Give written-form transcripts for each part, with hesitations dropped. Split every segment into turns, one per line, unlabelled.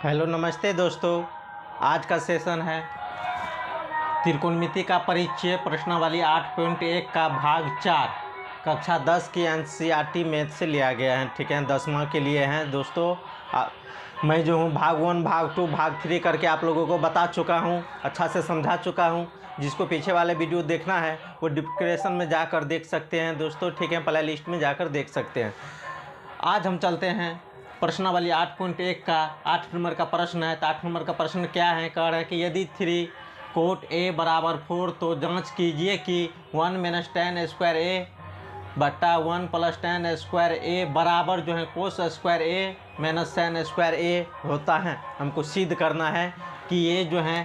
Hello नमस्ते दोस्तों। आज का सेशन है त्रिकोणमिति का परिचय प्रश्नावली 8.1 का भाग 4 कक्षा 10 की एनसीईआरटी मैथ से लिया गया है। ठीक है, 10वां के लिए हैं दोस्तों। मैं जो हूँ भाग 1 भाग 2 भाग 3 करके आप लोगों को बता चुका हूँ, अच्छा से समझा चुका हूँ। जिसको पीछे वाले वीडियो देखना है वो डिस्क्रिप्शन में जाकर देख सकते हैं दोस्तों। ठीक है, प्ले लिस्ट में जाकर देख सकते हैं। आज हम चलते हैं प्रश्नावली 8.1 का 8 नंबर का प्रश्न है। तो 8 नंबर का प्रश्न क्या है, कह रहा है कि यदि 3 कोट ए बराबर 4 तो जांच कीजिए कि 1 - 10 स्क्वायर ए बट्टा 1 + 10 स्क्वायर ए बराबर जो है कोस स्क्वायर ए माइनस साइन स्क्वायर ए होता है। हमको सिद्ध करना है कि ये जो है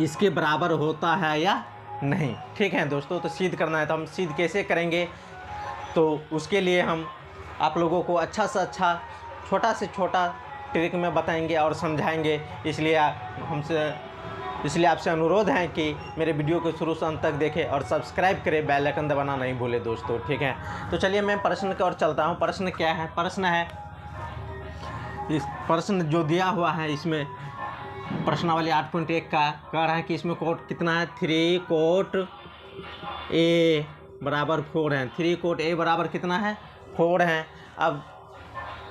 इसके बराबर होता है या नहीं। ठीक है दोस्तों, तो सिद्ध करना है। तो हम सिद्ध कैसे करेंगे, तो उसके लिए हम आप लोगों को अच्छा से अच्छा छोटा से छोटा ट्रिक में बताएंगे और समझाएंगे। इसलिए आपसे अनुरोध है कि मेरे वीडियो को शुरू से अंत तक देखें और सब्सक्राइब करें, बेल आइकन दबाना नहीं भूलें दोस्तों। ठीक है, तो चलिए मैं प्रश्न की ओर चलता हूँ। प्रश्न क्या है, प्रश्न है इस प्रश्न जो दिया हुआ है इसमें प्रश्नावली 8.1 का कह रहा है कि इसमें कोट कितना है, 3 कोट ए बराबर 4 है। 3 कोट ए बराबर कितना है, 4 है। अब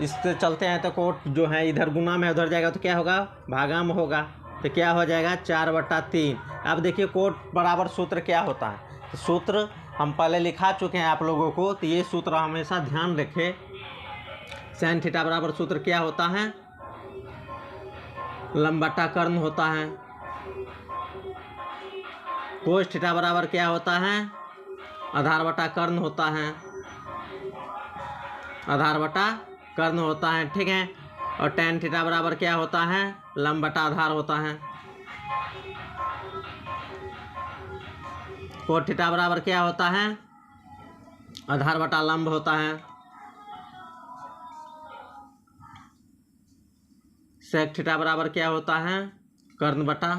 इससे चलते हैं तो कोट जो है इधर गुना में उधर जाएगा तो क्या होगा, भागा में होगा। तो क्या हो जाएगा 4/3। अब देखिए कोट बराबर सूत्र क्या होता है, तो सूत्र हम पहले लिखा चुके हैं आप लोगों को। तो ये सूत्र हमेशा ध्यान रखें। साइन थीटा बराबर सूत्र क्या होता है, लंब बटा कर्ण होता है। कोस थीटा बराबर क्या होता है, आधार बटा कर्ण होता है, आधार बटा कर्ण होता है। ठीक है, और tan थीटा बराबर क्या होता है, लंब बटा आधार होता है। कोट थीटा बराबर क्या होता है, आधार बटा लंब होता है। सेक थीटा बराबर क्या होता है, कर्ण बटा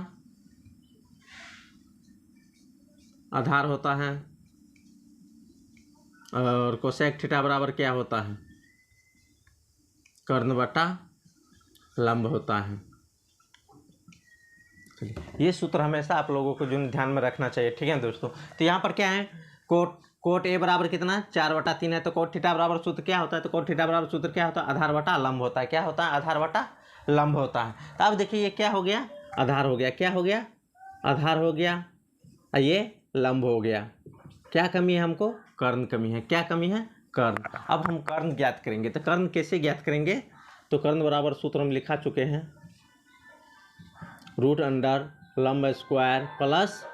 आधार होता है। और कोसेक थीटा बराबर क्या होता है, कर्ण बटा लंब होता है। ये सूत्र हमेशा आप लोगों को जो ध्यान में रखना चाहिए। ठीक है दोस्तों, तो यहाँ पर क्या है, कोट ए बराबर कितना 4/3 है। तो कोट थीटा बराबर सूत्र क्या होता है, तो कोट थीटा बराबर सूत्र क्या होता है, आधार बटा लंब होता है। क्या होता है, आधार बटा लंब होता है। तो अब देखिए ये क्या हो गया, आधार हो गया। क्या हो गया, आधार हो गया, ये लंब हो गया। क्या कमी है हमको, कर्ण कमी है। क्या कमी है, कर्ण। अब हम कर्ण ज्ञात करेंगे। तो कर्ण कैसे ज्ञात करेंगे, तो कर्ण बराबर सूत्र हम लिखा चुके हैं, √अंडर लंब स्क्वायर प्लस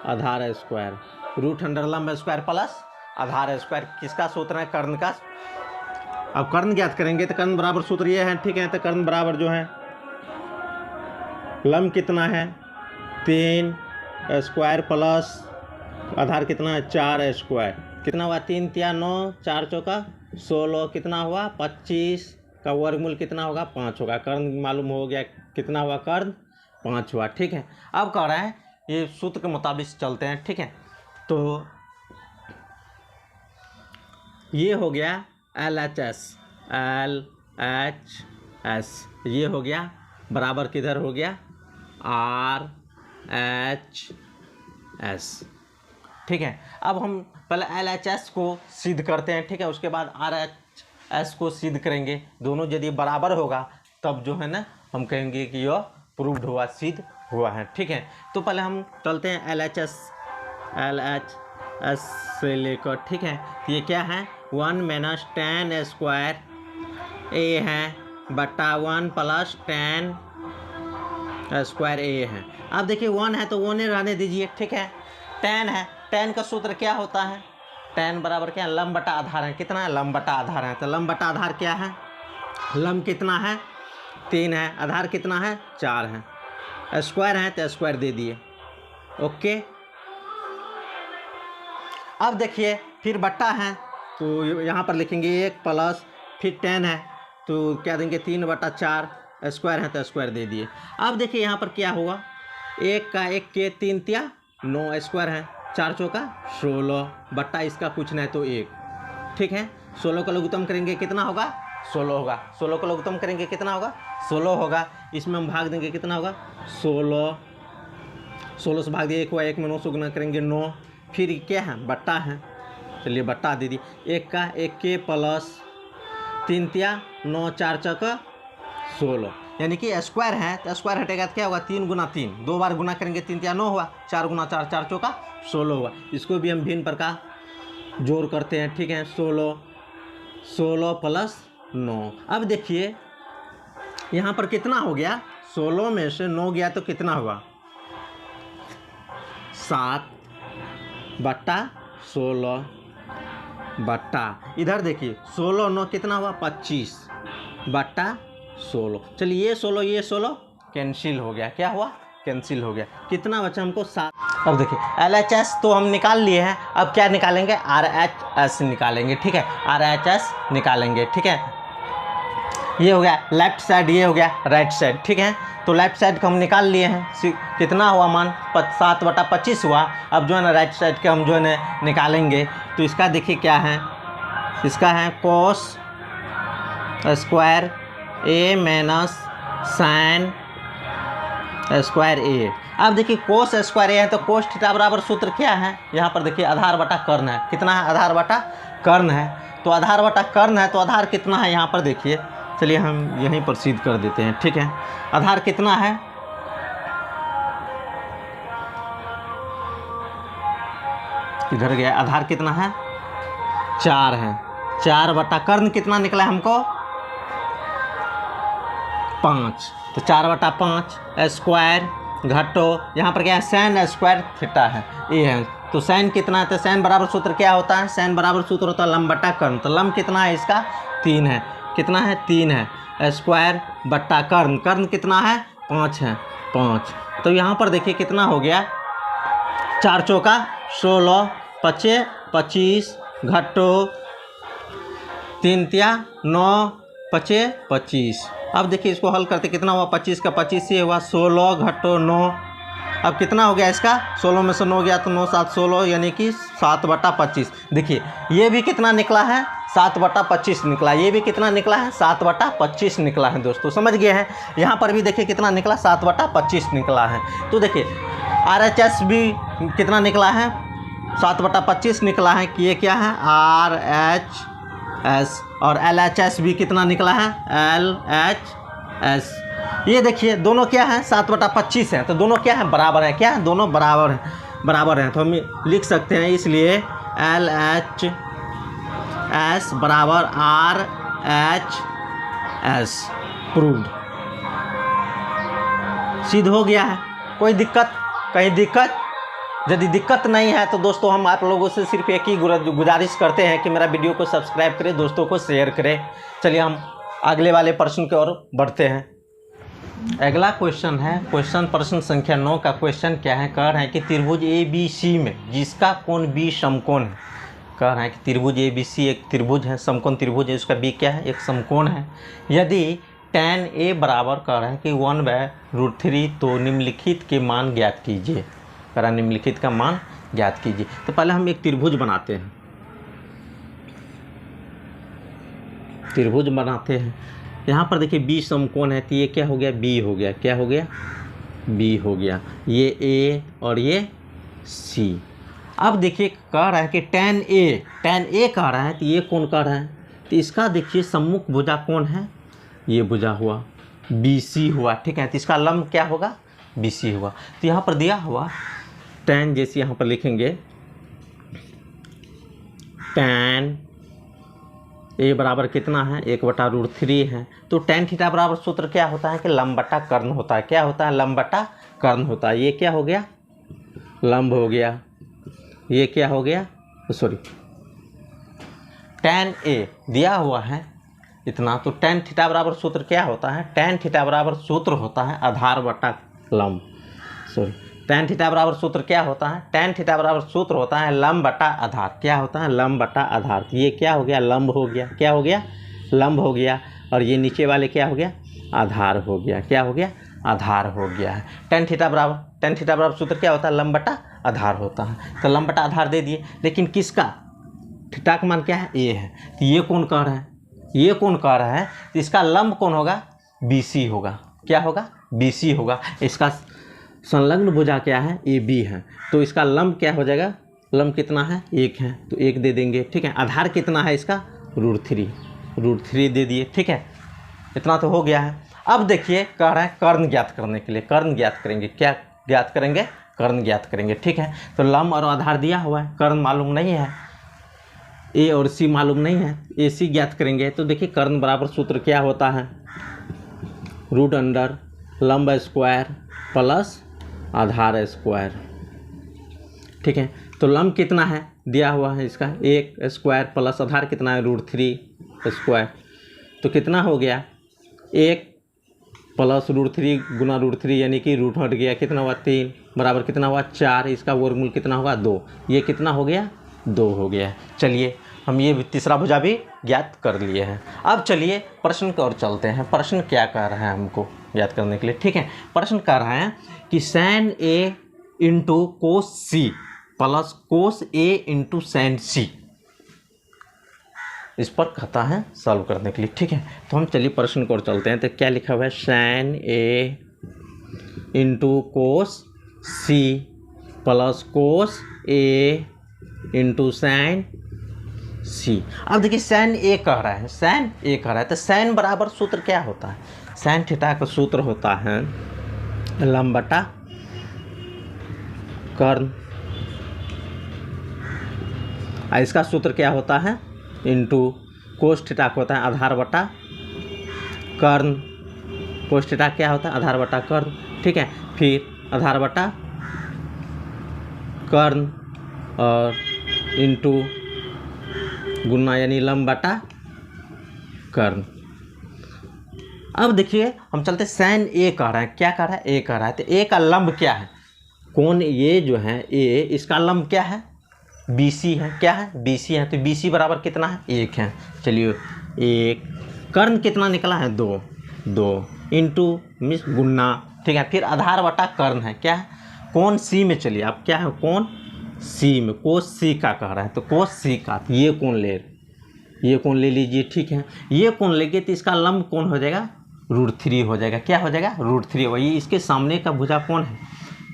आधार स्क्वायर। √अंडर लंब स्क्वायर प्लस आधार स्क्वायर किसका सूत्र है, कर्ण का। अब कर्ण ज्ञात करेंगे तो कर्ण बराबर सूत्र ये है। ठीक है, तो कर्ण बराबर जो है लंब कितना है 3 स्क्वायर प्लस आधार कितना है 4 स्क्वायर। कितना हुआ, 3 × 9 4 × 16 कितना हुआ 25 का वर्गमूल कितना होगा 5 होगा। कर्ण मालूम हो गया कितना हुआ, कर्ण 5 हुआ। ठीक है, अब कह रहा है ये सूत्र के मुताबिक चलते हैं। ठीक है, तो ये हो गया LHS, ये हो गया बराबर किधर हो गया RHS। ठीक है, अब हम पहले LHS को सिद्ध करते हैं। ठीक है, उसके बाद RHS को सिद्ध करेंगे। दोनों यदि बराबर होगा तब जो है ना हम कहेंगे कि यह प्रूव्ड हुआ, सिद्ध हुआ है। ठीक है, तो पहले हम चलते हैं LHS से लेकर। ठीक है, तो ये क्या है 1 - 10 स्क्वायर ए है बट्टा 1 + 10 स्क्वायर ए है। अब देखिए 1 है तो 1 रहने दीजिए। ठीक है, 10 है, 10 का सूत्र क्या होता है, 10 बराबर क्या है, लंब बटा आधार है। कितना है, लंब बटा आधार है। तो लंब बटा आधार क्या है, लंब कितना है 3 है, आधार कितना है 4 है, स्क्वायर है तो स्क्वायर दे दिए। ओके, अब देखिए फिर बट्टा है तो यहाँ पर लिखेंगे 1 प्लस फिर 10 है तो क्या देंगे 3/4, स्क्वायर है तो स्क्वायर दे दिए। अब देखिए यहाँ पर क्या हुआ, 1 का 1 के 3 × 9 स्क्वायर है, 4 × 4 = 16 बट्टा इसका कुछ नहीं तो 1। ठीक है, 16 का लघुत्तम करेंगे कितना होगा 16 होगा। 16 को लघुत्तम करेंगे कितना होगा? 16 होगा। इसमें हम भाग देंगे कितना होगा? 16 से भाग दिए 1 हुआ, 1 में 9 से गुना करेंगे 9, फिर क्या है? बट्टा है, चलिए बट्टा दे दी। 1 का 1 के प्लस 3 तिया 9 4 चौका 16, यानी कि स्क्वायर है तो स्क्वायर हटेगा तो क्या होगा? 3 गुना 3, 2 बार गुना करेंगे 3 तिया 9 हुआ, 4 गुना 4 4 चौका 16 हुआ। इसको भी हम भिन्न प्रकार जोड़ करते हैं, ठीक है। 16 प्लस 9। अब देखिए यहाँ पर कितना हो गया? 16 में से 9 गया तो कितना हुआ? 7 बट्टा 16 बट्टा, इधर देखिए 16 9 कितना हुआ? 25 बट्टा 16। चलिए ये 16 कैंसिल हो गया। क्या हुआ? कैंसिल हो गया। कितना बचा हमको? 7। अब देखिए LHS तो हम निकाल लिए हैं, अब क्या निकालेंगे? RHS निकालेंगे, ठीक है। RHS निकालेंगे, ठीक है। ये हो गया लेफ्ट साइड, ये हो गया राइट साइड, ठीक है। तो लेफ्ट साइड को हम निकाल लिए हैं, कितना हुआ मान? 7 बटा 25 हुआ। अब जो है ना राइट साइड के हम जो है ना निकालेंगे, तो इसका देखिए क्या है? इसका है cos square A minus sine square A। अब देखिए कोस स्क्वायर A है तो कोस थीटा बराबर सूत्र क्या है? यहाँ पर देखिए आधार बटा कर्ण है। कितना है? आधार बटा कर्ण है। तो आधार बटा कर्ण है तो आधार कितना है यहाँ पर देखिए, चलिए हम यहीं पर सिद्ध कर देते हैं, ठीक है। आधार कितना है? किधर गया? आधार कितना है? 4 है। 4 बटा कर्ण कितना निकला है हमको? 5। तो 4 बटा 5 स्क्वायर घटो, यहाँ पर क्या है? साइन स्क्वायर थीटा है, ये है। तो साइन कितना है? तो साइन बराबर सूत्र क्या होता है? साइन बराबर सूत्र होता है लंब बटा कर्ण। तो लंब कितना है इसका? 3 है। कितना है? 3 है। स्क्वायर बट्टा कर्ण, कर्ण कितना है? 5 है, 5। तो यहाँ पर देखिए कितना हो गया? 4 चौका 16 5 25 घटो 3 तिया 9 5 25। अब देखिए इसको हल करते कितना हुआ? 25 का 25 ये हुआ 16 घटो 9। अब कितना हो गया इसका? 16 में से 9 गया तो 9 7 16, यानी कि 7 बटा 25। देखिए ये भी कितना निकला है? 7 बटा 25 निकला। ये भी कितना निकला है? 7 बटा 25 निकला है दोस्तों, समझ गए हैं। यहाँ पर भी देखिए कितना निकला? 7 बटा 25 निकला है। तो देखिए RHS भी कितना निकला है? 7 बटा 25 निकला है कि ये क्या है? RHS। और LHS भी कितना निकला है? LHS। ये देखिए दोनों क्या है? 7 बटा 25 है। तो दोनों क्या है? बराबर है। क्या? दोनों बराबर है, बराबर हैं। तो हम लिख सकते हैं इसलिए LHS बराबर RHS प्रूव्ड। सिद्ध हो गया है। कोई दिक्कत? कहीं दिक्कत? यदि दिक्कत नहीं है तो दोस्तों हम आप लोगों से सिर्फ एक ही गुजारिश करते हैं कि मेरा वीडियो को सब्सक्राइब करें, दोस्तों को शेयर करें। चलिए हम अगले वाले प्रश्न की ओर बढ़ते हैं। अगला क्वेश्चन है प्रश्न संख्या 9 का क्वेश्चन क्या है? कह रहे हैं कि त्रिभुज ABC में जिसका कोण B समकोण है। कह रहे हैं कि त्रिभुज ABC एक त्रिभुज है, समकोण त्रिभुज है, उसका B क्या है? एक समकोण है। यदि tan A बराबर कह रहे हैं कि 1/√3 तो निम्नलिखित के मान ज्ञात कीजिए। कह रहा निम्नलिखित का मान ज्ञात कीजिए। तो पहले हम एक त्रिभुज बनाते हैं, त्रिभुज बनाते हैं। यहाँ पर देखिए B समकोण है तो ये क्या हो गया? B हो गया। क्या हो गया? B हो गया। ये A और ये C। अब देखिए कह रहा है कि tan A कह रहा है तो ये कौन कह रहा है? तो इसका देखिए सम्मुख भुजा कौन है? ये भुजा हुआ BC हुआ, ठीक है। तो इसका लंब क्या होगा? BC हुआ। तो यहाँ पर दिया हुआ tan, जैसे यहाँ पर लिखेंगे tan A बराबर कितना है? 1/√3 है। तो tan थीटा बराबर सूत्र क्या होता है? कि लंब बटा कर्ण होता है। क्या होता है? लंब बटा कर्ण होता है। ये क्या हो गया? लंब हो गया। ये क्या हो गया? सॉरी, tan A दिया हुआ है इतना। तो tan थीटा बराबर सूत्र क्या होता है? tan थीटा बराबर सूत्र होता है आधार बटा लंब। सॉरी, tan थीटा बराबर सूत्र क्या होता है? tan थीटा बराबर सूत्र होता है लंब बटा आधार। क्या होता है? लंब बटा आधार। तो ये क्या हो गया? लंब हो गया। क्या हो गया? लंब हो गया। और ये नीचे वाले क्या हो गया? आधार हो गया। क्या हो गया? आधार हो गया है। tan थीटा बराबर सूत्र क्या होता है? लंब बटा आधार होता है। तो लंब बटा आधार दे दिए, लेकिन किसका? थीटा का मान क्या है? A है। तो ये कौन कह रहा है? ये कौन कह रहा है, तो इसका लंब कौन होगा, BC होगा। क्या होगा, BC होगा। इसका संलग्न भुजा क्या है, AB है, तो इसका लंब क्या हो जाएगा, लंब कितना है, 1 है, तो 1 दे देंगे। ठीक है, आधार कितना है इसका, √3 दे दिए। ठीक है, इतना तो हो गया है। अब देखिए कह रहा है कर्ण ज्ञात करने के लिए, कर्ण ज्ञात करेंगे। क्या ज्ञात करेंगे, कर्ण ज्ञात करेंगे। ठीक है, तो लंब और आधार दिया हुआ है, कर्ण मालूम नहीं है, A और C मालूम नहीं है, AC ज्ञात करेंगे। तो देखिए कर्ण बराबर सूत्र क्या होता है, √अंडर लंब स्क्वायर प्लस आधार स्क्वायर। ठीक है, तो लंब कितना है दिया हुआ है इसका, 1 स्क्वायर प्लस आधार कितना है, √3 स्क्वायर। तो कितना हो गया, 1 प्लस √3 गुना √3 यानी कि रूट हट गया, कितना हुआ 3 बराबर कितना हुआ 4, इसका वर्गमूल कितना होगा 2, ये कितना हो गया 2 हो गया। चलिए हम ये तीसरा भुजा भी ज्ञात कर लिए हैं। अब चलिए प्रश्न की ओर चलते हैं। प्रश्न क्या कह रहा है हमको ज्ञात करने के लिए। ठीक है, प्रश्न कह रहा है कि sin A into cos C plus cos A into sine C, इस पर कहता है सॉल्व करने के लिए। ठीक है, तो हम चलिए प्रश्न की ओर चलते हैं। तो क्या लिखा हुआ है, sin A into cos C plus cos A into sine C। अब देखिए sin A कह रहा है, sin A कह रहा है, तो sin बराबर सूत्र क्या होता है, sin थीटा का सूत्र होता है लंब बटा कर्ण, और इसका सूत्र क्या होता है, इंटू कोस थीटा को होता है आधार बटा कर्ण। कोस थीटा क्या होता है, आधार बटा कर्ण। ठीक है, फिर आधार बटा कर्ण और इंटू गुना यानी लंब बटा कर्ण। अब देखिए हम चलते sin A कह रहा है, क्या कह रहा है, A कह रहा है, तो A का लंब क्या है, कौन ये जो है A, इसका लंब क्या है, BC है। क्या है, BC है, तो BC बराबर कितना है, 1 है। चलिए 1, कर्ण कितना निकला है 2 इंटू मिस गुना। ठीक है, फिर आधार बटा कर्ण है, क्या है, कौन C में। चलिए अब क्या है, कौन C में, कोस C का कह रहा है, तो कोस C का, तो ये कौन ले लीजिए। ठीक है, ये कौन लेंगे तो इसका लंब कौन हो जाएगा, √3 हो जाएगा। क्या हो जाएगा, √3 होगा। ये इसके सामने का भुजा कौन है,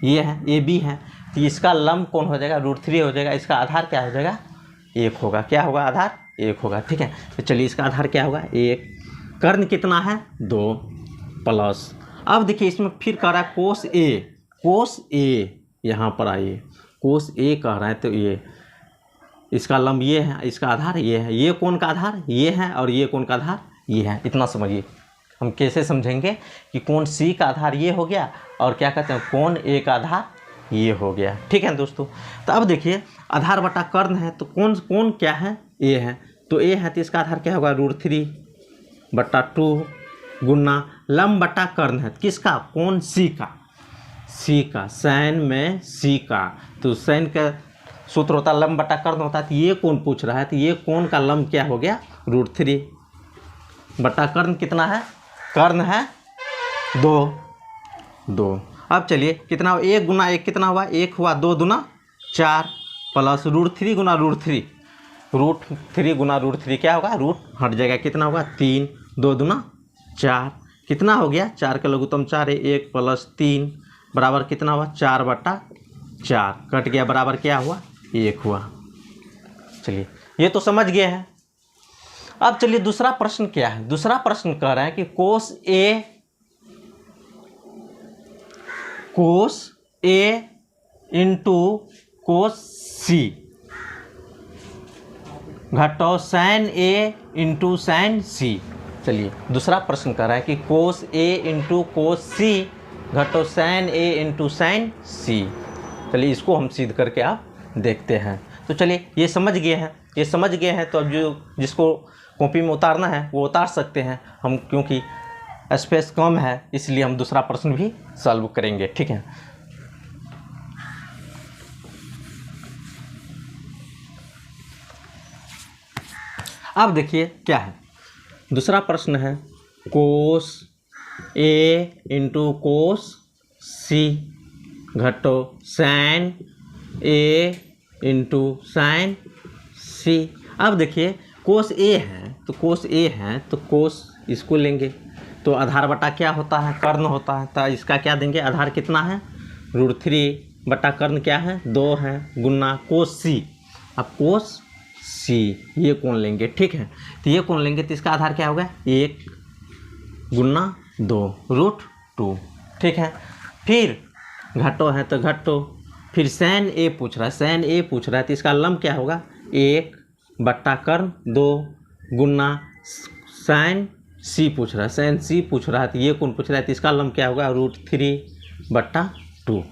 ये है AB है, तो इसका लंब कौन हो जाएगा, √3 हो जाएगा। इसका आधार क्या हो जाएगा, 1 होगा। क्या होगा, आधार 1 होगा। ठीक है, तो चलिए इसका आधार क्या होगा, 1, कर्ण कितना है 2 प्लस। अब देखिए इसमें फिर कह रहा है कोस A, यहाँ पर आइए, कोस A कह रहा है, तो ये इसका लंब ये है, इसका आधार ये है, ये कौन का आधार ये है, और ये कौन का आधार ये है। इतना समझिए। हम कैसे समझेंगे कि कौन C का आधार ये हो गया, और क्या कहते हैं कौन A का आधार ये हो गया। ठीक है दोस्तों, तो अब देखिए आधार बटा कर्ण है, तो कौन क्या है, A है, तो A है, तो इसका आधार क्या होगा, √3 बटा 2 गुना लंब बटा कर्ण है, किसका, कौन C का, sin में C का, तो sin का सूत्र होता है लंब बटा कर्ण होता है। तो ये कौन पूछ रहा है, तो ये कौन का लंब क्या हो गया, √3 बटा कर्ण कितना है, कर्ण है 2। अब चलिए कितना हुआ, 1 गुना 1 कितना हुआ, 1 हुआ, 2 दूना 4 प्लस √3 गुना √3 गुना √3 क्या होगा, रूट हट जाएगा, कितना होगा 3, 2 दूना 4, कितना हो गया 4 का लघुत्तम 4 है, 1 प्लस 3 बराबर कितना हुआ 4 बटा 4, कट गया, बराबर क्या हुआ 1 हुआ। चलिए ये तो समझ गए हैं। अब चलिए दूसरा प्रश्न क्या है, दूसरा प्रश्न कह रहा है कि कोस A इंटू कोस C घटाओ sin A into sine C। चलिए दूसरा प्रश्न कर रहा है कि कोस A इंटू कोस C घटाओ sin A into sine C। चलिए इसको हम सिद्ध करके आप देखते हैं। तो चलिए ये समझ गए हैं, तो अब जिसको कॉपी में उतारना है वो उतार सकते हैं। हम क्योंकि स्पेस कम है इसलिए हम दूसरा प्रश्न भी सॉल्व करेंगे। ठीक है, अब देखिए क्या है, दूसरा प्रश्न है कोस A इंटू कोस C घटो sin A into sine C। अब देखिए कोस ए है तो कोस ए है तो कोस इसको लेंगे तो आधार बटा क्या होता है, कर्ण होता है। तो इसका क्या देंगे, आधार कितना है √3 बटा कर्ण क्या है 2 है गुना कोस सी। अब कोस सी ये कोण लेंगे, ठीक है। तो ये कोण लेंगे तो इसका आधार क्या होगा 1 गुना 2 √2, ठीक है। फिर घटो है तो घटो, फिर सैन ए पूछ रहा है, सैन ए पूछ रहा है तो इसका लंब क्या होगा 1 बट्टा कर्ण 2 गुना सैन सी पूछ रहा है, सैन सी पूछ रहा है तो ये कौन पूछ रहा है तो इसका लंब क्या होगा √3/2।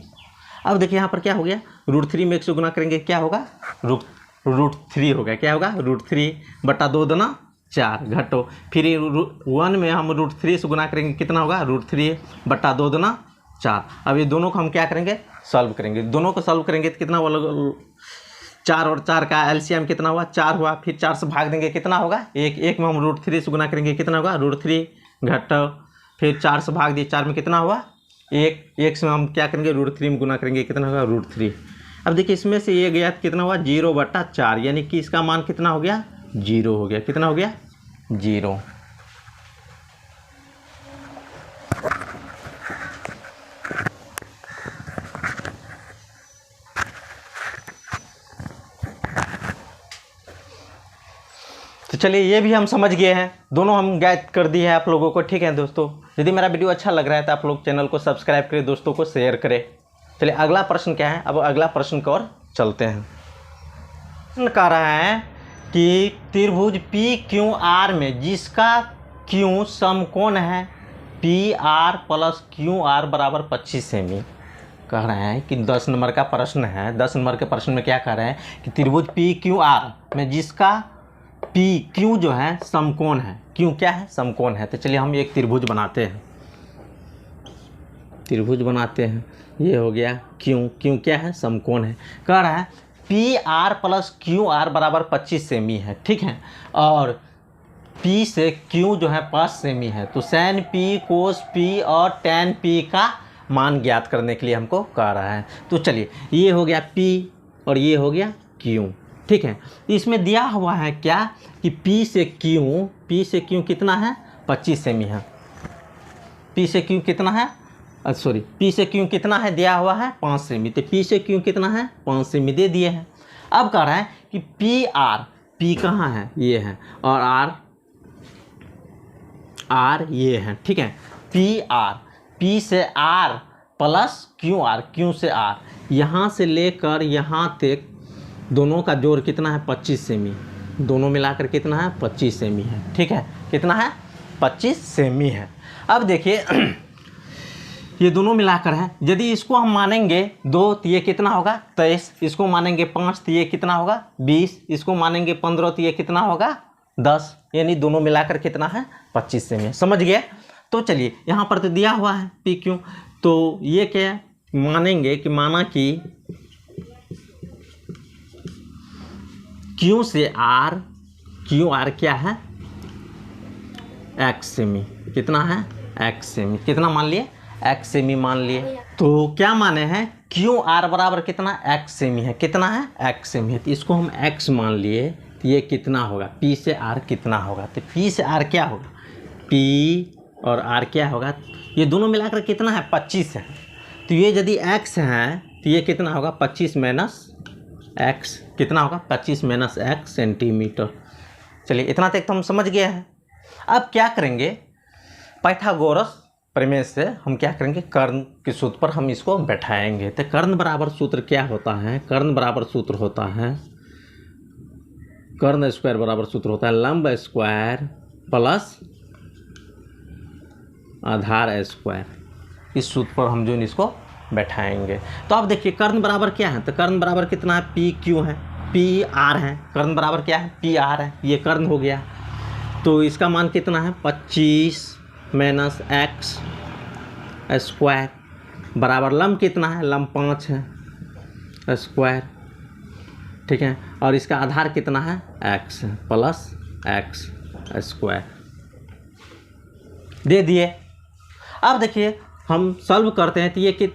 अब देखिए यहाँ पर क्या हो गया, √3 में 1 से गुना करेंगे क्या होगा √3 होगा, क्या होगा √3/2 दूना 4 घटो। फिर 1 में हम √3 से गुना करेंगे कितना होगा √3/2 दूना 4। अब ये दोनों को हम क्या करेंगे सॉल्व करेंगे, दोनों को सॉल्व करेंगे तो कितना वाला 4 और 4 का एलसीएम कितना हुआ 4 हुआ। फिर 4 से भाग देंगे कितना होगा 1 में हम √3 से गुना करेंगे कितना होगा √3 घटो। फिर 4 से भाग दिए 4 में कितना हुआ 1 से हम क्या करेंगे √3 में गुना करेंगे कितना होगा √3। अब देखिए इसमें से ये गया तो कितना हुआ 0/4 यानी कि इसका मान कितना हो गया 0 हो गया, कितना हो गया 0। तो चलिए ये भी हम समझ गए हैं, दोनों हम गाइड कर दिए हैं आप लोगों को, ठीक है दोस्तों। यदि मेरा वीडियो अच्छा लग रहा है तो आप लोग चैनल को सब्सक्राइब करें, दोस्तों को शेयर करें। चलिए अगला प्रश्न क्या है, अब अगला प्रश्न की ओर चलते हैं। प्रश्न कह रहा है कि त्रिभुज PQR में जिसका Q समकोण है PR + QR = 25 सेमी। कह रहे हैं कि 10 नंबर का प्रश्न है, 10 नंबर के प्रश्न में क्या कह रहे हैं कि त्रिभुज PQR में जिसका Q जो है समकोण है, Q क्या है समकोण है। तो चलिए हम एक त्रिभुज बनाते हैं, त्रिभुज बनाते हैं। ये हो गया Q क्या है समकोण है। कह रहा है PR + QR = 25 सेमी है, ठीक है। और P से Q जो है 5 सेमी है। तो sin P cos P और tan P का मान ज्ञात करने के लिए हमको कह रहा है। तो चलिए ये हो गया P और ये हो गया Q, ठीक है। इसमें दिया हुआ है क्या कि P से Q कितना है 25 सेमी है। P से Q कितना है P से Q कितना है दिया हुआ है 5 सेमी। तो P से Q कितना है 5 सेमी दे दिए हैं। अब कह रहा है कि P कहाँ है ये है और R ये है, ठीक है। P से R + Q से R, यहाँ से लेकर यहाँ तक दोनों का जोड़ कितना है 25 सेमी, दोनों मिलाकर कितना है 25 सेमी है, ठीक है। कितना है 25 सेमी है। अब देखिए ये दोनों मिलाकर है, यदि इसको हम मानेंगे 2 तो ये कितना होगा 23, इसको मानेंगे 5 तो ये कितना होगा 20, इसको मानेंगे 15 तो ये कितना होगा 10, यानी दोनों मिलाकर कितना है 25 सेमी। समझ गए। तो चलिए यहाँ पर तो दिया हुआ है PQ, तो ये क्या मानेंगे कि माना कि Q से R, QR क्या है x सेमी, कितना है x सेमी, कितना मान लिए x सेमी मान लिए। तो क्या माने हैं QR = कितना x सेमी है, कितना है x सेमी है। तो इसको हम x मान लिए तो ये कितना होगा P से R कितना होगा। तो P से R क्या होगा P और R क्या होगा, ये दोनों मिलाकर कितना है 25 है। तो ये यदि x है तो ये कितना होगा 25 - x, कितना होगा 25 - x सेंटीमीटर। चलिए इतना तक तो हम समझ गए हैं। अब क्या करेंगे पाइथागोरस प्रमेय से हम क्या करेंगे कर्ण के सूत्र पर हम इसको बैठाएंगे। तो कर्ण बराबर सूत्र क्या होता है, कर्ण बराबर सूत्र होता है कर्ण स्क्वायर बराबर सूत्र होता है लंब स्क्वायर प्लस आधार स्क्वायर। इस सूत्र पर हम जो इसको बैठाएंगे। तो अब देखिए कर्ण बराबर क्या है, तो कर्ण बराबर कितना है PQ है, PR है, कर्ण बराबर क्या है PR है, ये कर्ण हो गया। तो इसका मान कितना है 25 - x स्क्वायर बराबर लंब कितना है, लंब 5 है स्क्वायर, ठीक है। और इसका आधार कितना है x प्लस x स्क्वायर दे दिए। अब देखिए हम सॉल्व करते हैं तो ये कि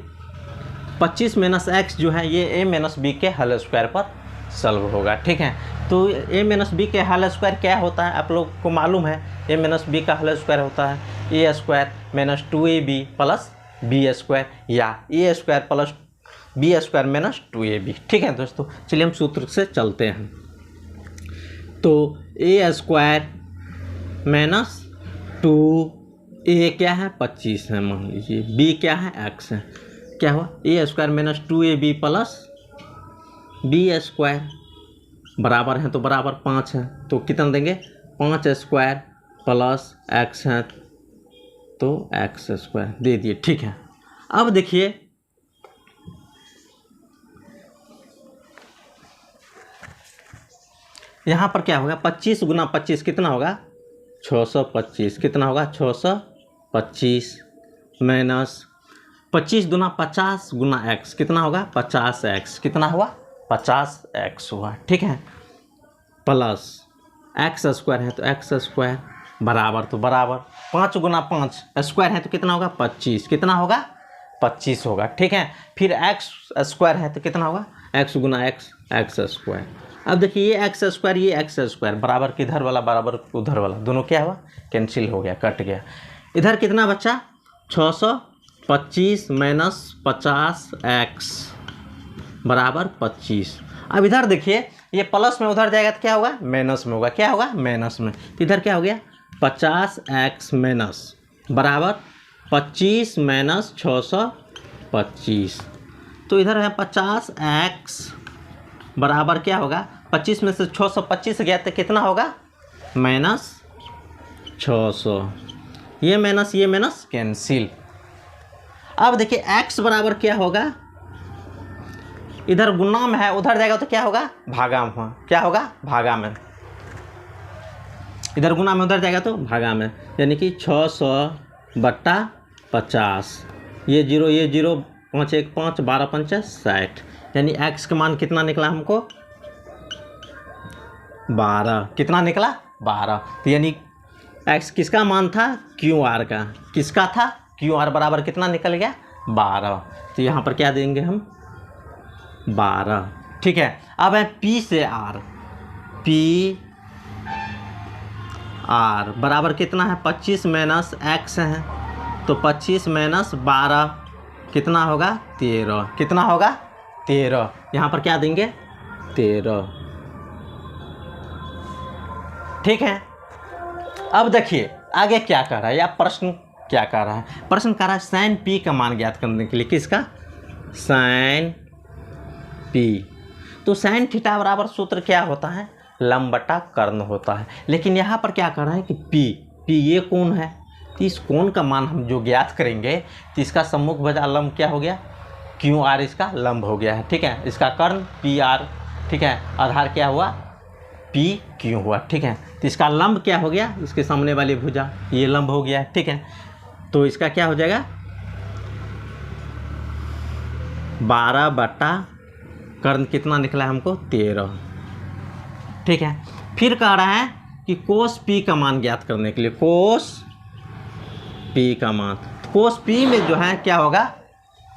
25 - x जो है ये a - b के होल स्क्वायर पर सॉल्व होगा, ठीक है। तो ए माइनस बी के होल स्क्वायर क्या होता है आप लोग को मालूम है। ए माइनस बी का होल स्क्वायर होता है A square minus 2ab plus B square या A square plus B square minus 2ab। ठीक है दोस्तों, चलिए हम सूत्र से चलते हैं। तो ए स्क्वायर माइनस 2a क्या है 25 है मान लीजिए, b क्या है x है, क्या हुआ A square minus 2ab plus B square बराबर है तो बराबर 5 है, तो कितना देंगे 5 स्क्वायर प्लस x है तो x स्क्वायर दे दिए। ठीक है, अब देखिए यहाँ पर क्या होगा 25 गुना 25 कितना होगा 625, कितना होगा 625 माइनस 25 गुना 50 गुना x कितना होगा 50x, कितना हुआ 50x हुआ। ठीक है, प्लस x स्क्वायर है तो x स्क्वायर बराबर तो बराबर 5 गुना 5 स्क्वायर है तो कितना होगा 25, कितना होगा 25 होगा। ठीक है, फिर x स्क्वायर है तो कितना होगा x गुना x स्क्वायर। अब देखिए ये x स्क्वायर ये x स्क्वायर बराबर किधर वाला बराबर उधर वाला दोनों क्या हुआ कैंसिल हो गया, कट गया। इधर कितना बचा 625 माइनस 50x बराबर 25। अब इधर देखिए ये प्लस में उधर जाएगा तो क्या होगा माइनस में होगा, क्या होगा माइनस में, तो इधर क्या हो गया 50x माइनस बराबर 25 माइनस 625। तो इधर है 50x बराबर क्या होगा 25 में से 625 गया तो कितना होगा माइनस 600, ये माइनस कैंसिल। अब देखिए x बराबर क्या होगा, इधर गुना में है उधर जाएगा तो क्या होगा भागा में, क्या होगा भागा में, इधर गुना में उधर जाएगा तो भागा में, यानी कि 600/50, ये जीरो 5 1 5 12 5 60, यानी x का मान कितना निकला हमको 12, कितना निकला 12। तो यानी x किसका मान था QR का, किसका था QR बराबर कितना निकल गया 12, तो यहाँ पर क्या देंगे हम 12। ठीक है, अब है P से R, PR बराबर कितना है 25 माइनस x है तो 25 माइनस 12 कितना होगा 13, कितना होगा 13, यहाँ पर क्या देंगे 13। ठीक है, अब देखिए आगे क्या कर रहा है या प्रश्न क्या कर रहा है, प्रश्न कर रहा है साइन P का मान ज्ञात करने के लिए, किसका साइन P। तो साइन थीटा बराबर सूत्र क्या होता है लंब बटा कर्ण होता है, लेकिन यहाँ पर क्या कर रहा है कि P ये कोण है, तो इस कोण का मान हम जो ज्ञात करेंगे तो इसका सम्मुख भुजा लंब क्या हो गया QR इसका लंब हो गया है। ठीक है, इसका कर्ण PR, ठीक है, आधार क्या हुआ PQ हुआ। ठीक है, तो इसका लंब क्या हो गया इसके सामने वाली भुजा ये लंब हो गया। ठीक है, तो इसका क्या हो जाएगा 12 बटा कर्ण कितना निकला है हमको 13। ठीक है, फिर कह रहा है कि कोस P का मान ज्ञात करने के लिए, कोस P का मान, तो कोस P में जो है क्या होगा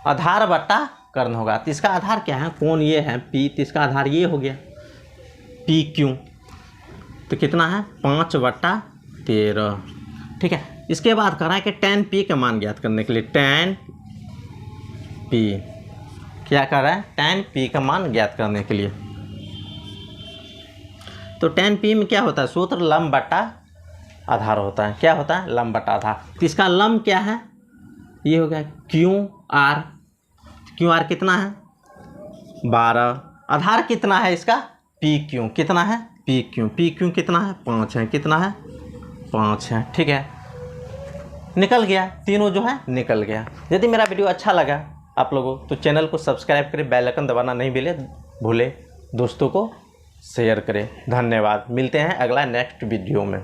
आधार बटा कर्ण होगा, तो इसका आधार क्या है कोण ये है P, तो इसका आधार ये हो गया PQ, तो कितना है 5 बटा 13। ठीक है, इसके बाद कह रहा है कि tan P का मान ज्ञात करने के लिए, tan P क्या कर रहा है tan P का मान ज्ञात करने के लिए, तो tan P में क्या होता है सूत्र लंब बटा आधार होता है, क्या होता है लंब बटा आधार। तो इसका लंब क्या है ये हो गया QR कितना है 12, आधार कितना है इसका PQ, कितना है PQ कितना है 5 है, कितना है 5 है। ठीक है, निकल गया, तीनों जो है निकल गया। यदि मेरा वीडियो अच्छा लगा आप लोगों तो चैनल को सब्सक्राइब करें, बेल आइकन दबाना नहीं भूले, दोस्तों को शेयर करें। धन्यवाद, मिलते हैं अगला नेक्स्ट वीडियो में।